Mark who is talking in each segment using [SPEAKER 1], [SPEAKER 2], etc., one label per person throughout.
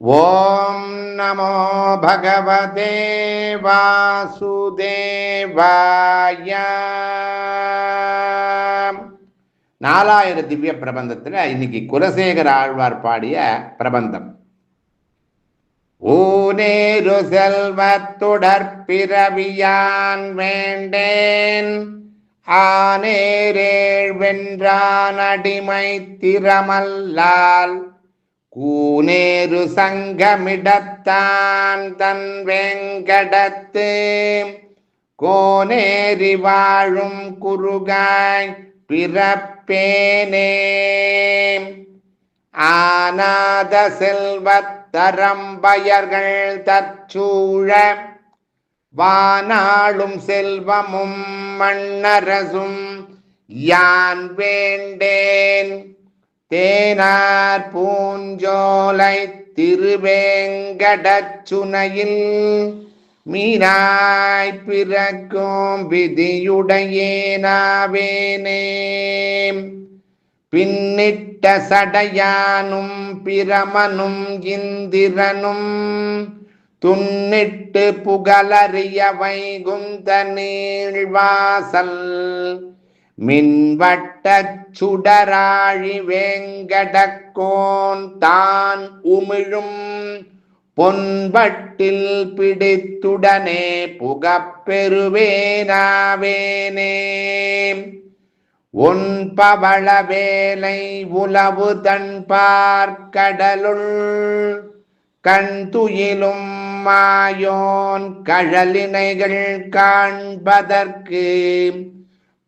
[SPEAKER 1] ஓம் நமோ பகவதே வாசுதேவாய. 4000 திவ்ய பிரபந்தத்தில் இன்னைக்கு குலசேகர ஆழ்வார் பாடிய பிரபந்தம். ஊனேரு செல்வத்துடற் பிறவியான் வேண்டேன், ஆனேரேழ் வென்றான் அடிமை திறமல்லால், கூனேரு சங்கமிடத்தான் தன் வெங்கடத்து, கோனேறி வாழும் குருகாய் பிறப்பேனே. ஆனாத செல்வத்தரம்பயர்கள் தற்சூழ, வானாளும் செல்வமும் மண்ணரசும் யான் வேண்டேன், தேனார் பூஞ்சோலை திருவேங்கடச்சுனையில் மீனாய் பிறக்கும் விதியுடையேனாவேனே. பின்னிட்ட சடையானும் பிரமனும் இந்திரனும், துன்னிட்டு புகழறிய வைகுந்த நீழ்வாசல், மின்வட்டச் சுடராழி வேங்கடக்கோன் தான் உமிழும், பொன்பட்டில் பிடித்துடனே புகப்பெறுவேனாவேனே. ஒன் பவள வேலை உலவு தன் பார்க்கடலுள், கண் துயிலும் மாயோன் கழலினைகள் காண்பதற்கு,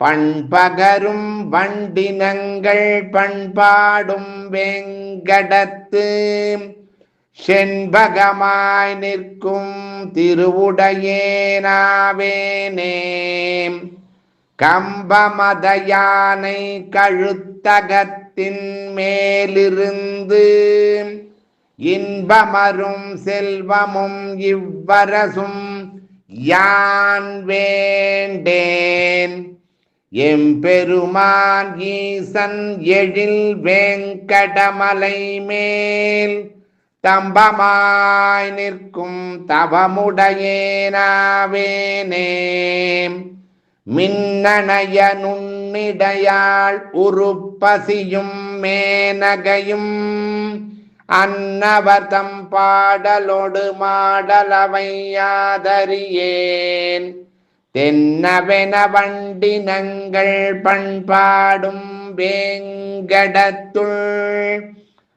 [SPEAKER 1] பண்பகரும் வண்டினங்கள் பண்பாடும் வெங்கடத்து, செண்பகமாய் நிற்கும் திருவுடையேனாவேனே. கம்பமதயானை கழுத்தகத்தின் மேலிருந்து, இன்பமரும் செல்வமும் இவ்வரசும் யான் வேண்டேன், எம்பெருமான் ஈசன் எழில் வேங்கடமலை மேல், தம்பமாய் நிற்கும் தவமுடையேனாவேனே. மின்னணைய நுண்ணிடையாள் உருப்பசியும் மேனகையும், அன்னவர்தம் பாடலோடு மாடலவையாதறியேன், தென்னவென வண்டினங்கள் பண்பாடும் வேங்கடத்துள்,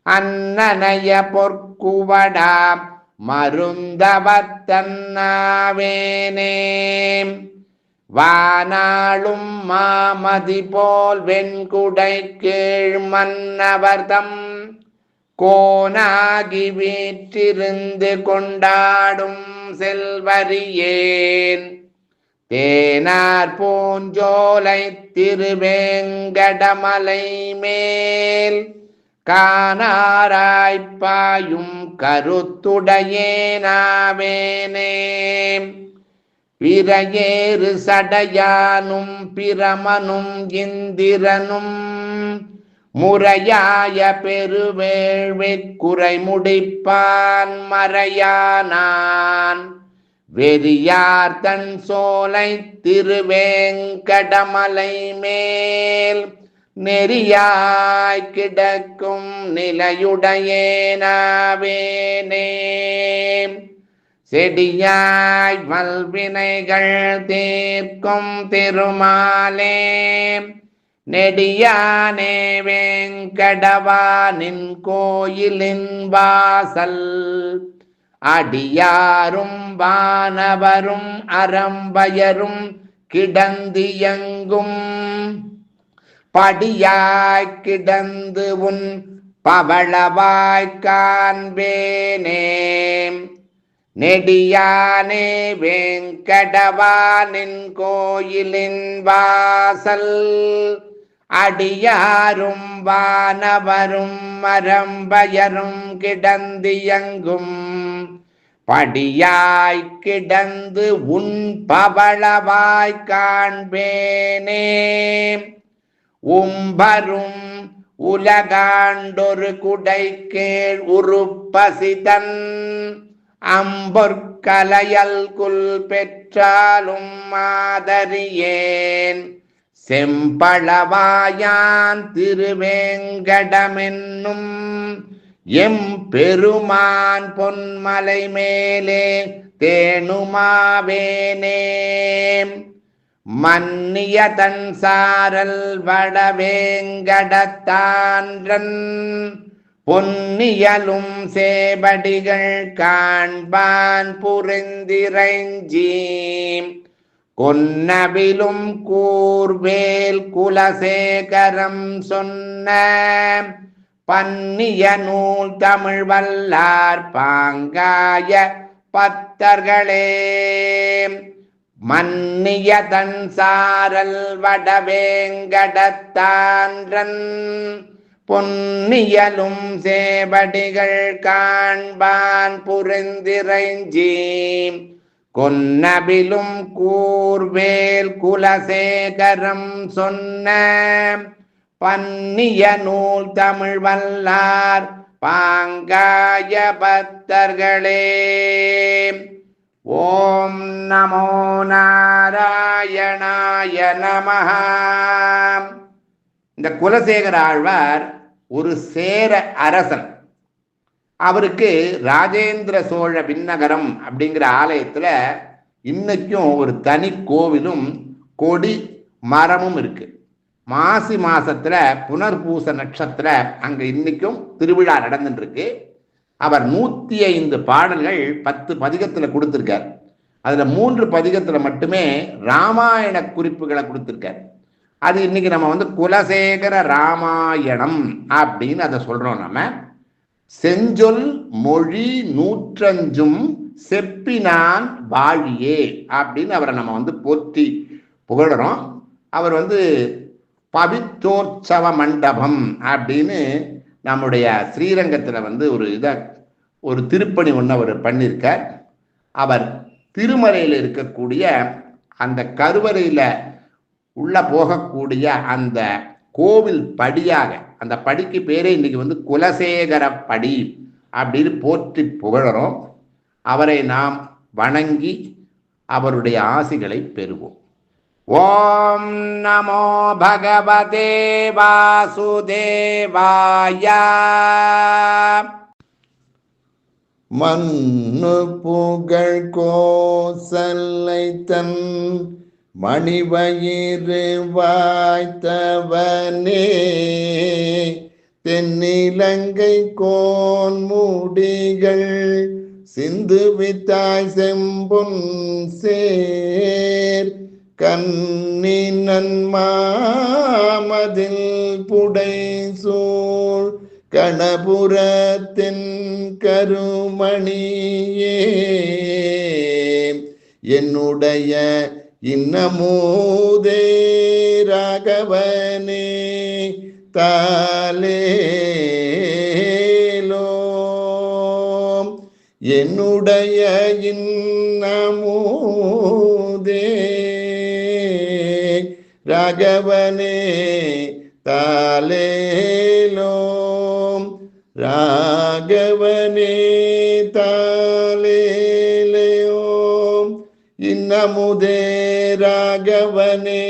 [SPEAKER 1] அன்னனைய பொற்குவடா மருந்தவத்தன்னாவேனே. வானாளும் மாமதி போல் வெண்குடை கீழ் மன்னவர்தம், கோனாகி வீற்றிருந்து கொண்டாடும் செல்வரியேன், தேனார் பூஞ்சோலை திருவேங்கடமலை மேல், காணாராய்ப்பாயும் கருத்துடையேனாவேனே. விரையேறு சடையானும் பிரமனும் இந்திரனும், முறையாய பெருவேள்விற் குறை முடிப்பான் மறையானான், வெறியார் தன் சோலை திருவேங்கடமலை மேல், நெறியாய் கிடக்கும் நிலையுடையேனாவேனே. செடியாய் வல்வினைகள் தீர்க்கும் திருமாலே, நெடியானே வேங்கடவா நின் கோயிலின் வாசல், அடியாரும் வானவரும் அறம்பயரும் கிடந்தியங்கும், படியாய் கிடந்து உன் பவளவாய் காண்பேனே. நெடியானே வேங்கடவா நின் கோயிலின் வாசல், அடியாரும் வானவரும் மரம்பயரும் கிடந்தியங்கும், படியாய் கிடந்து உன் பவளவாய் காண்பேனே. உம்பரும் உலகாண்டொரு குடை கீழ் உருப்பசிதன் அம்பொற்கலையல் குல் பெற்றாலும் மாதரியேன் செம்பளவாயான் திருவேங்கடமென்னும் எம் பெருமான் பொன்மலை மேலே தேனுமாவேனே. மன்னிய தன் சாரல் வடவேங்கடத்தான்றன் பொன்னியலும் சேபடிகள் காண்பான் புரிந்திரைஞ்சி கொன்னவிலும் கூர்வேல் குலசேகரம் சொன்ன பன்னிய நூல் தமிழ் வல்லார் பாங்காய பத்தர்களே. மன்னிய தன் சாரல் வடவேங்கடத்தான்றன் பொன்னியலும் சேபடிகள் காண்பான் புரிந்திரைஞ்சி கொன்னபிலும் கூர்வேல் குலசேகரம் சொன்ன பன்னிய நூல் தமிழ் வல்லார் பாங்காய பத்தர்களே. ஓம் நமோ நாராயணாய நமஹ. இந்த குலசேகர ஆழ்வார் ஒரு சேர அரசன். அவருக்கு ராஜேந்திர சோழ விண்ணகரம் அப்படிங்கிற ஆலயத்துல இன்னைக்கும் ஒரு தனி கோவிலும் கொடி மரமும் இருக்கு. மாசி மாசத்துல புனர்பூச நட்சத்திர அங்க இன்னைக்கும் திருவிழா நடந்துட்டு இருக்கு. அவர் 105 பாடல்கள் 10 பதிகத்துல கொடுத்திருக்கார். அதுல 3 பதிகத்துல மட்டுமே ராமாயண குறிப்புகளை கொடுத்திருக்கார். அது இன்னைக்கு நம்ம குலசேகர ராமாயணம் அப்படின்னு அதை சொல்றோம். நம்ம செஞ்சொல் மொழி 105 செப்பினான் வாழியே அப்படின்னு அவரை நம்ம போற்றி புகழறோம். அவர் பவித்தோற்சவ மண்டபம் அப்படின்னு நம்முடைய ஸ்ரீரங்கத்தில் ஒரு திருப்பணி ஒன்று அவர் பண்ணியிருக்கார். அவர் திருமலையில் இருக்கக்கூடிய அந்த கருவறையில் உள்ள போகக்கூடிய அந்த கோவில் படியாக, அந்த படிக்கு பேரே இன்னைக்கு குலசேகர படி அப்படின்னு போற்றி புகழறோம். அவரை நாம் வணங்கி அவருடைய ஆசிகளை பெறுவோம். ஓம் நமோ பகவதே வாசுதேவாய. மண்ணு புகழ் கோசலை தன் மணிவயிறு வாய்த்தவனே தென்னிலங்கை கோன் முடிகள் சிந்து வித்தாய் செம்பொன் சேர் கண்ணினன் மாமதில் புடை சூழ் கணபுரத்தின் கருமணியே என்னுடைய இன்னமூதே ராகவனே தாலேலோம் என்னுடைய இன்னமூதே ராகவனே தாலேலோம் ராகவனே தாலேலோம் இன்னமுதே ராகவனே